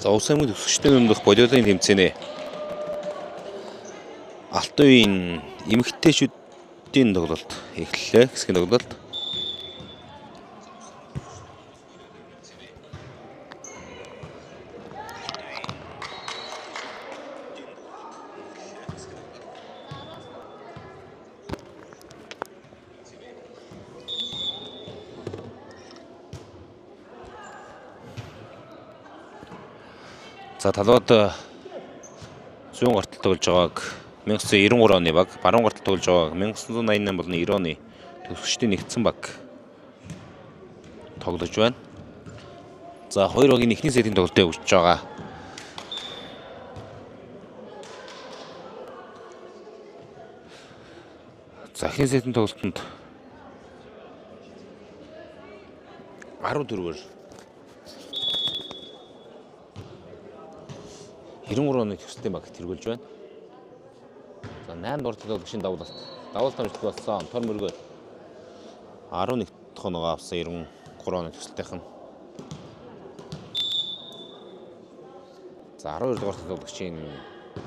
За улс аймгийн төгсөгчдийн өмнөх волейболын тэмцээнэ Алтан үеийн эмэгтэйчүүдийн тоглолт эхэллээ. Хэсгийн тоглолт. За талууд зүүн гартал тоглож байгааг 1993 оны баг, баруун гартал тоглож байгааг 1988 болон 90 оны төгсөгчдийн нэгдсэн баг тоглож байна. За хоёр багийн эхний сетийн тоглолтыг өгч байгаа. За эхний сетийн тоглолтод 14-өөр 93 оны төгсөлтийн баг тэргүүлж байна. За 8 дугаар тоглогчийн давуулт амжилт болсон. Тор мөргөө 11 дахь оногоо авсан 93 оны төгсөлтийнх нь. За 12 дугаар тоглогчийн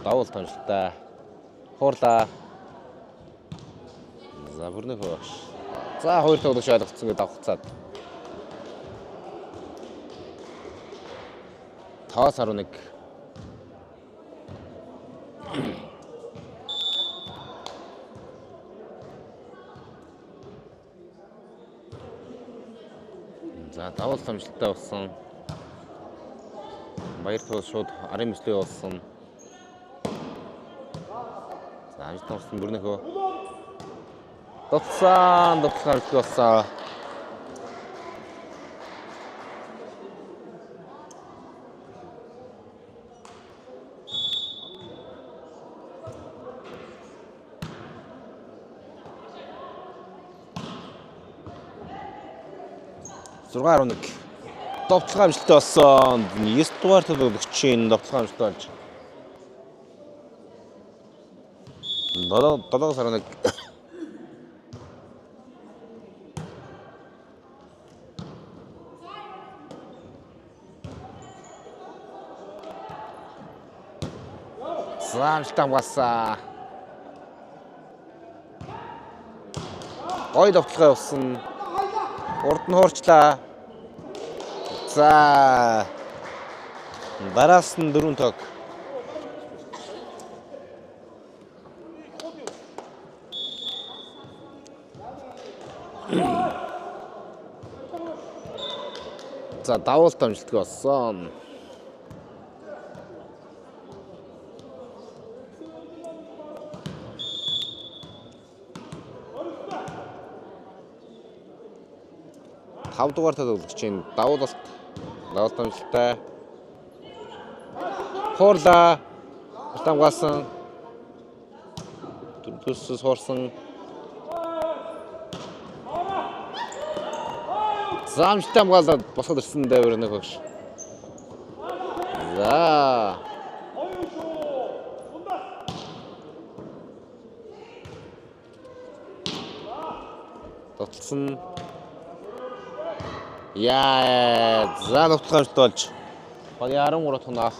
давуулт амжилттай хуурлаа. За бүрнийх багш. За хоёр тоглогч ойлгоцсон гэдэг давхцаад. Таас 11. За давуулт амжилттай болсон. Баяр туул шууд арын мэтлээ болсон. За амжилт болсон бүрнийхөө дуцсан амжилт болсон. Зургаар нэг довтлогоо амжилттай болсон. 9 дугаар тоглогчийн довтлогоо амжилттай болж 7-11. За амжилттай хамгаалсан. Гой довтлогоо болсон. Урд нь хуурчлаа. За дараас нь 4 тог. За давуулт амжилттай болсон. Тавдугаар тоглогчийн давуулт амжилттай хуурлаа. Хамгаалсан. Төсөс хуурсан. За амжилттай хамгаалаад босгоод ирсэн дэвэр нэг багш. За тотлсон. Яа, за нутгаарт болж. Багийн 13 тоног.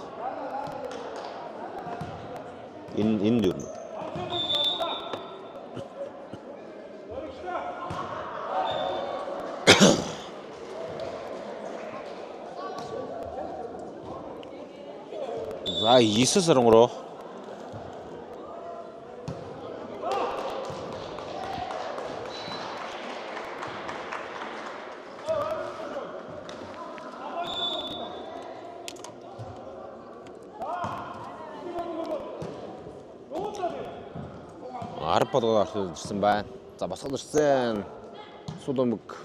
Энэ юу? За 9-13. Арб болгоод ирсэн байна. За босгол ирсэн. Сулумг.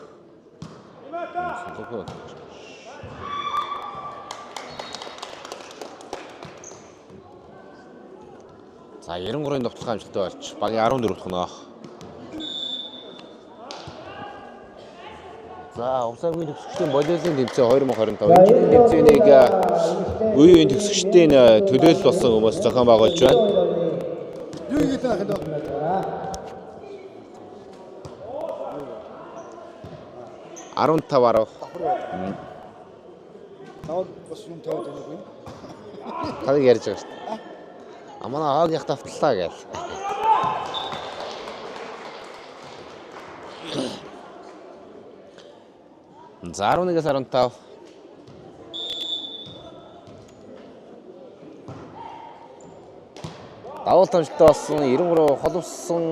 За 93-ын довтлогоо амжилттай болж багийн 14 тоног. За увсаагийн төгсөгчдийн волейболын тэмцээн 2025 энэ жилийн тэмцээнийг үеийн төгсөгчдийн төлөөлөл болсон хүмүүс зохион байгуулж байна. Юу хийх вэ хэл? 15-10. Тав бас юм тавьж байна уу? Тавыг ярьж байгаа шүү дээ. Манай ааг яг тавтлаа гээл. За 11-ээс 15. Давуу тамшилтай болсон 93 холбосон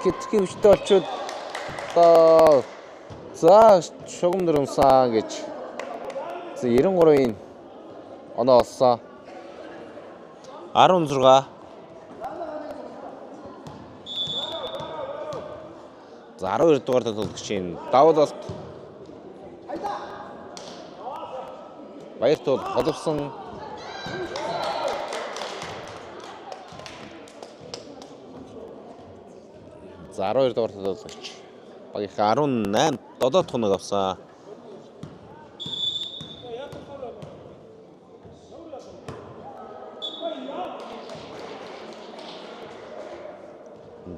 хэтэрхий хүчтэй болчод одоо за шугам дөрмсөн гэж 93-ийн оноо олсон. 16. За 12 дугаар тоглогчийн давуулалт Баяртууд холбосон за 12 дугаар тоглогч багийнхаа 18 додоод тоног авсан.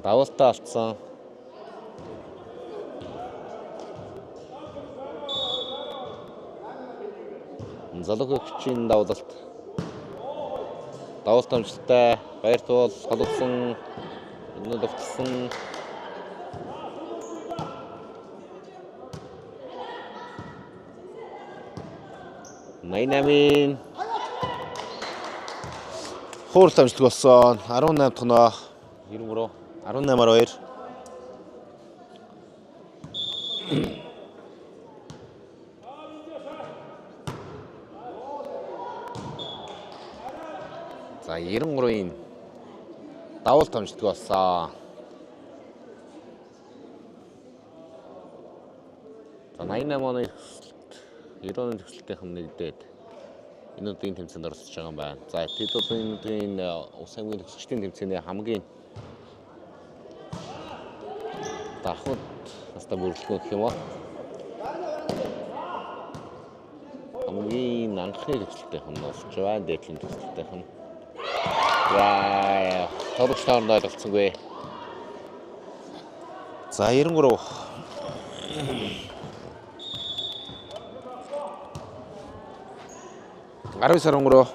Давуултаа алдсан. Залуугийн давуулалт. Давуулт амжилттай Баяртуул холбосон энэ давталсан. Найнамын хуурт амжилт болсон 18 тоноо 93 18-2. За 93-ийн давуулт амжилт болсон. За 88 оны 90 оны төгсөлтийнхэн нэгдээд энэ удаагийн тэмцээнд оролцож байгаа юм байна. За тэд бол энэ удаагийн увсаагийн төгсөгчдийн тэмцээний хамгийн давхад настай бүрэлдэхүүн гэх юм уу? Хамгийн анхны төгсөлтийнхэн болж байна. Дээдлийн төгсөлтийнхэн. Яа, тоглогч таанд ойлголцсонгүй. За 93. Сар өнгөрөө.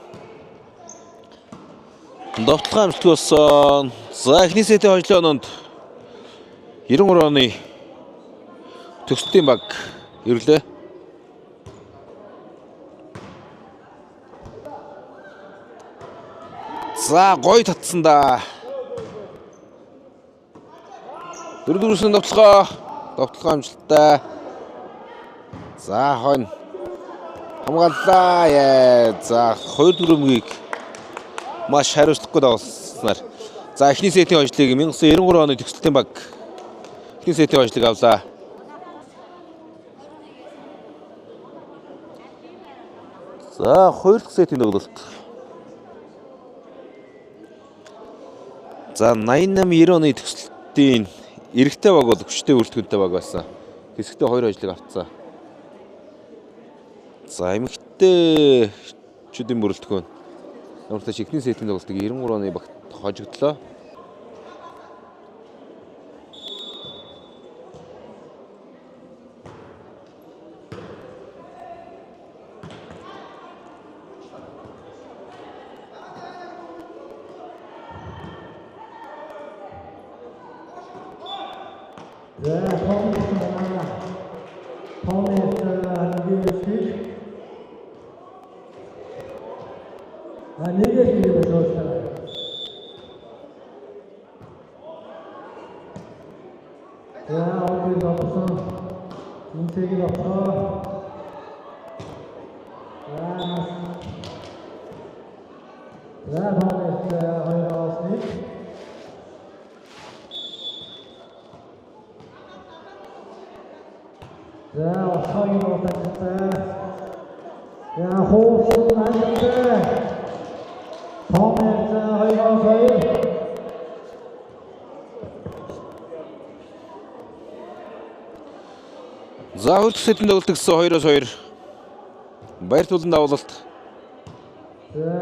Довтлогоо амжилт болсон. За эхний сетийн хожлын оноонд 93 оны төгсөлтийн баг ирлээ. За гоё татсан да. Дөрөвдүгээрсэн довтлогоо амжилттай. За хонь хамгааллаа. За 2 дүрмгийг маш хариуцлагагүй давуулснаар. За эхний сетийн хожлыг 1993 оны төгсөлтийн баг эхний сетийн хожлыг авлаа. За хоёр дахь сетийн тоглолт. За 88-90 оны төгсөлтийн эрэгтэй баг бол хүчтэй бүрэлдэхүүнтэй баг байсан. Хэсэгтээ 2 хожлыг авцсан. За эмэгтэй чүдийн бүрэлдэхүүн. Ямар ч ихний сетийн тоглолтыг 93 оны багт хожигдлоо. За хоёр дахь сетийн тоглолт гэсэн 2-2. Баяртуулан давуулалт.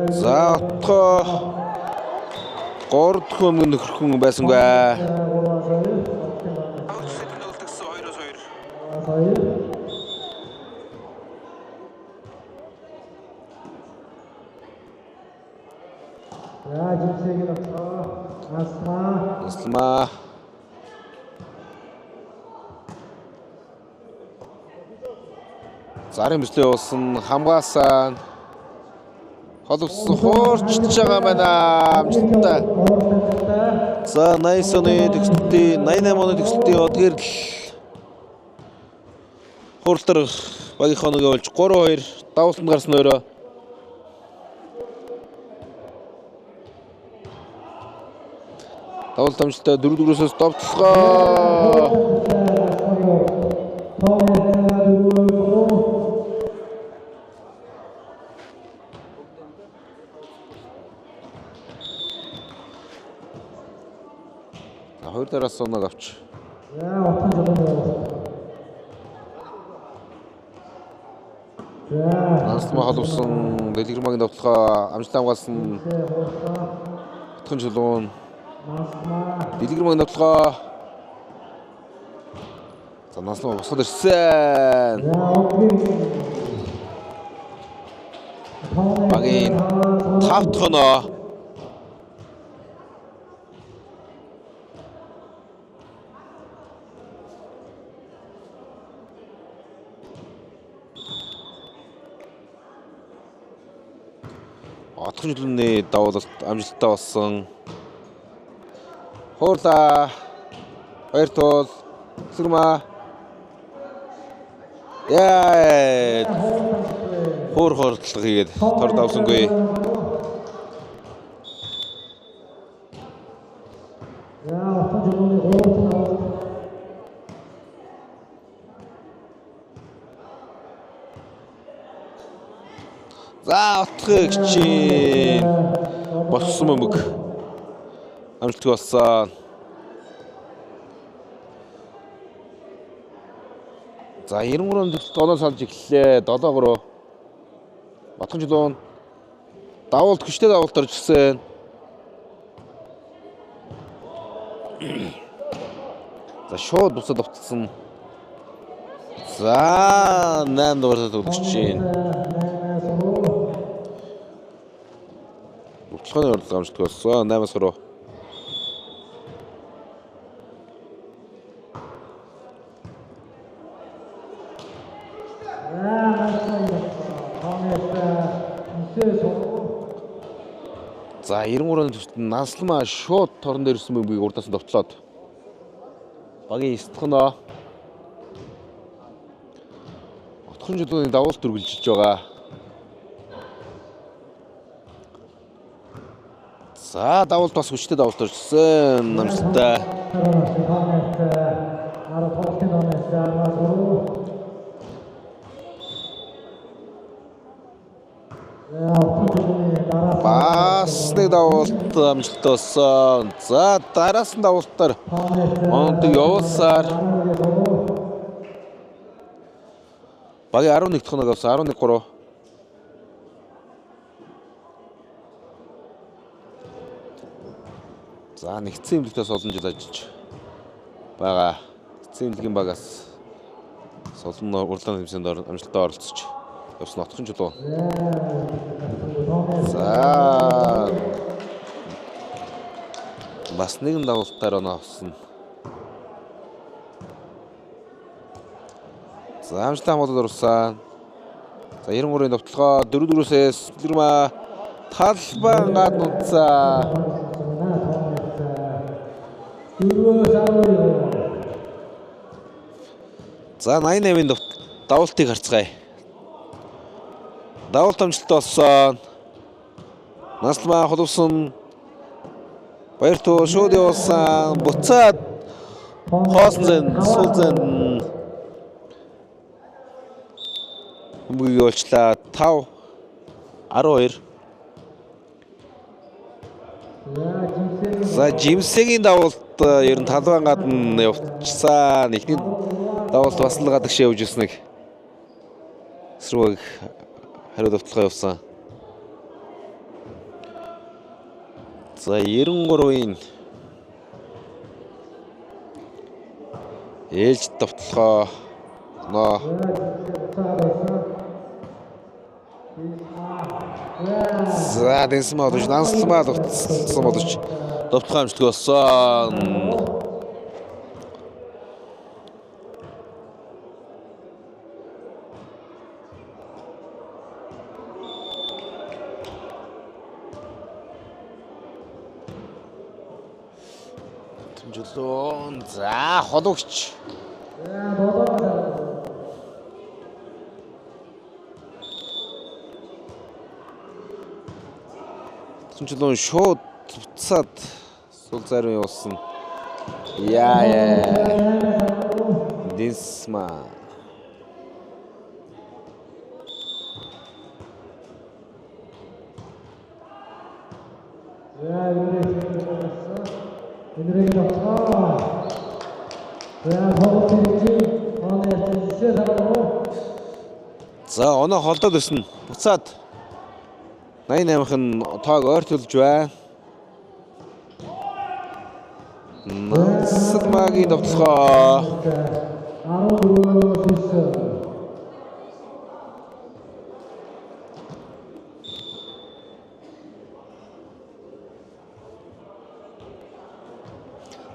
За отгоо 3 дахь өмнө нөхөрхөн байсангүй. Аслама. Зарын бичлээ болсон хамгаасан холбосон хуурчж байгаа байна амжилттай. За 80 оны төгсөлтийн 88 оны төгсөлтийн одгэр л хурдтар багийн хоног болж 3-2 давуултанд гарсан өөрөө. Давуулт амжилттай 4-4-өөс довтлогоо. Хоёр дараас оног авч. Наслма холбосон дэлгэрмагийн довтлогоо амжилттай хамгаалсан. Утгын чулуун. Дэлгэрмагийн довтлогоо. За Наслма босгод ирсэн. Багийн 5 дахь оноо. Отгон чулууны давуулалт амжилттай болсон. Хуурлаа. Баяртуул. Сэрмаа. Яа. Хуур хордлого хийгээд тор давсангүй. За отгыг чинь болсон мөмөг амжилттай болсон. За 93 дэвтэлт оноо салж эхэллээ. 7-3. Батхан чулуун давуулт хүчтэй давуулт орж ирсэн. За шууд буцаад автсан. За 8 дугаартай төгсөж чинь. Утлахын орлого амжилттай болсон. 8-3. За 93-ны төсөлд Наслма шууд торон дээр ирсэн мөмбийг урдаас нь довтлоод багийн 9 дахь оноо отхон чулууны давуулт үргэлжилж байгаа. За давуулт бас хүчтэй давуулт орчихсон. Амжилттай. Бас нэг давуулт амжилттай болсон. За дараас нь давуултаар ондог явуулсаар багийн 11 дахь оног авсан. 11-3. За нэгдсэн эмнэлгээс олон жил ажиллаж байгаа. Нэгдсэн эмнэлгийн багаас солон урлагийн хэмжээнд амжилттай оролцож явсан отхон чулуу. За бас нэгэн давуултаар оноо авсан. За амжилттай хамгаалалт оруулсан. За 93-ын довтлогоо 4-4-өөс Дэлгэрмаа талбай гаднуцаа. За 88-ын давуултыг харцгаая. Давуулт амжилттай болсон. Наслма холбосон баяртуул шууд явуулсан. Буцаад хоосон суулзан мөгийг олчлаа 5-12. За Жимсэгийн давуулт ер нь талбай гадна явчихсан. Эхний Давалт баслага гадагш явж ирсэн нэг эсрэг хариу давталгаа явуулсан. За 93-ийн ээлж давталгаа нөө за дэнсмаа дэж нансламаа давталсан боловч давталгаа амжилтгүй болсон. Тэмжлэн за хологч Тэмжлэн шууд буцаад сул зарим явуулсан. Яа. Дэнсма за оноо холдоод ирсэн. Буцаад 88-ын тоог ойртуулж байна. Нансламагийн давталгаа 14-9.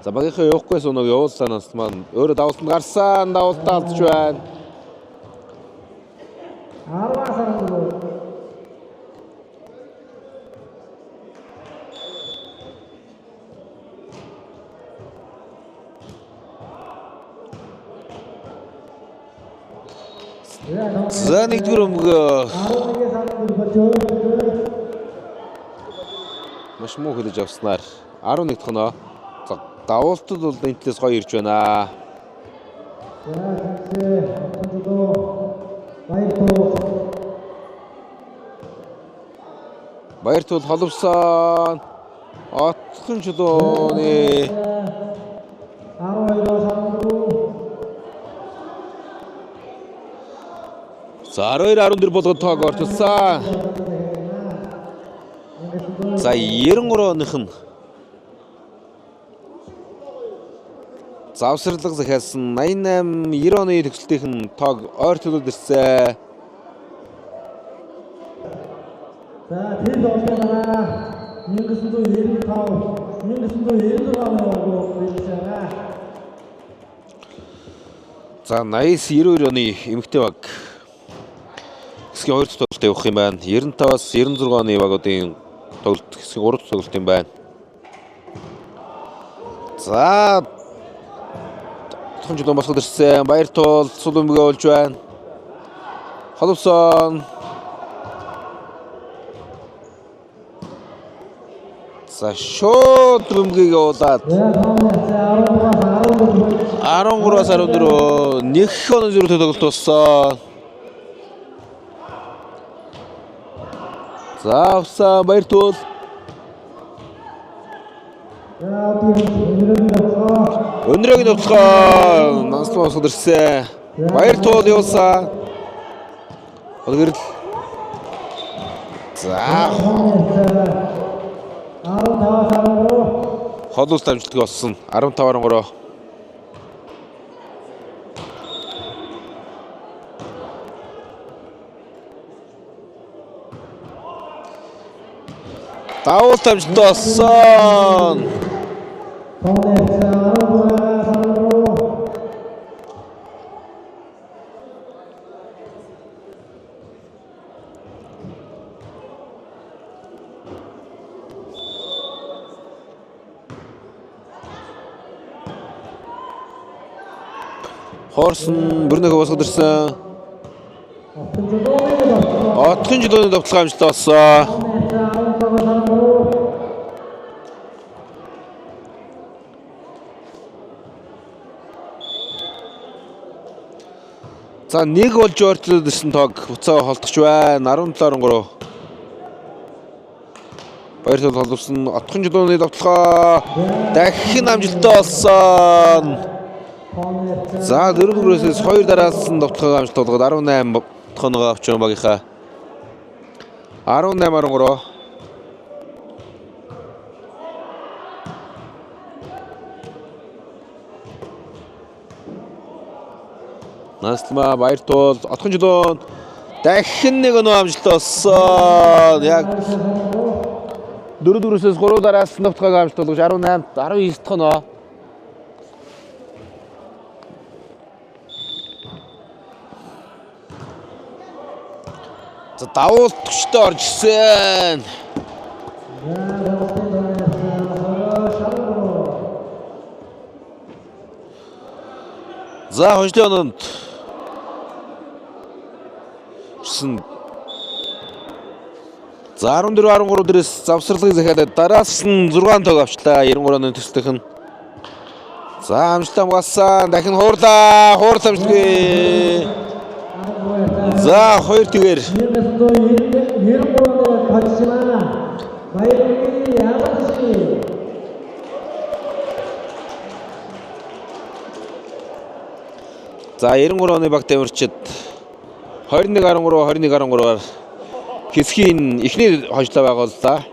За багийнхаа явахгүйс өнөг явуулсанаас маань өөрөө давалтанд гарсан давалтаа алдж байна. 10-14. За нэгдүгээр өмгөө маш муу хэлж авснаар 11 дахь нөө давуултад бол энэс гоё ирж байна. Баяртул холовсон отхон чулууны 12-14. За 12-14 болгоод тоог ортолсон. За 93 оныхон завсарлага захиалсан 88-90 оны төгсөлтийн тоог ойртуулж ирсэн. За тэр тоглолтоо 1995 1996 оны байлаа. За 80-92 оны эмэгтэй баг хэсгийн 2 дахь тоглолтод явах юм байна. 95-аас 96 оны багуудын тоглолт хэсгийн 3 дахь тоглолт юм байна. За хонжлон босгод ирсэн. Баяртул сул өмгөө олж байна. Холовсон. За шууд өмгөийг явуулаад 13-аас 14 нэг хоног зөрүү тоглолт болсон. За авсан Баяртул. Өнөөгийн давталгаа нанслан босгод ирсэн. Баяртул явуулсан. Гэрэл. За 15-13 холуус дамжлагтай болсон. 15-13. Давуулт дамжлагтай болсон. Хорсон бүрнийхөө босгод ирсэн. Отхон жилийн давталгаа амжилттай болсон. За нэг болж ойртолд ирсэн тоог буцаа холдож байна. 17-13. Баяртул холбосон отхон жилийн давталгаа дахин амжилттай болсон. За 4-өөс 2 дараалсан товтлогоо амжилт болгоод 18 тоногоо авч байгаа багийнхаа 18-13. Наслма баяртуул отхон жилөөн дахин нэг өнөө амжилт олсон. Яг 4-өөс 3 дараалсан товтлогоо амжилт болгож 18 19 тоноо. За давуулт төвчтэй орж ирсэн. За хожлын онд за 14-13 дээрээс завсралгыг захиалаад дараас нь 6 тог авчлаа. 93 оны төслөх нь. За амжилт хамгаалсан. Дахин хуурлаа. Хуурл амжилтгүй. За 2 тэгээр. За 93 оны баг тамирчид 21-13 21-13-аар хэсгийн эхний хожлоо байгууллаа.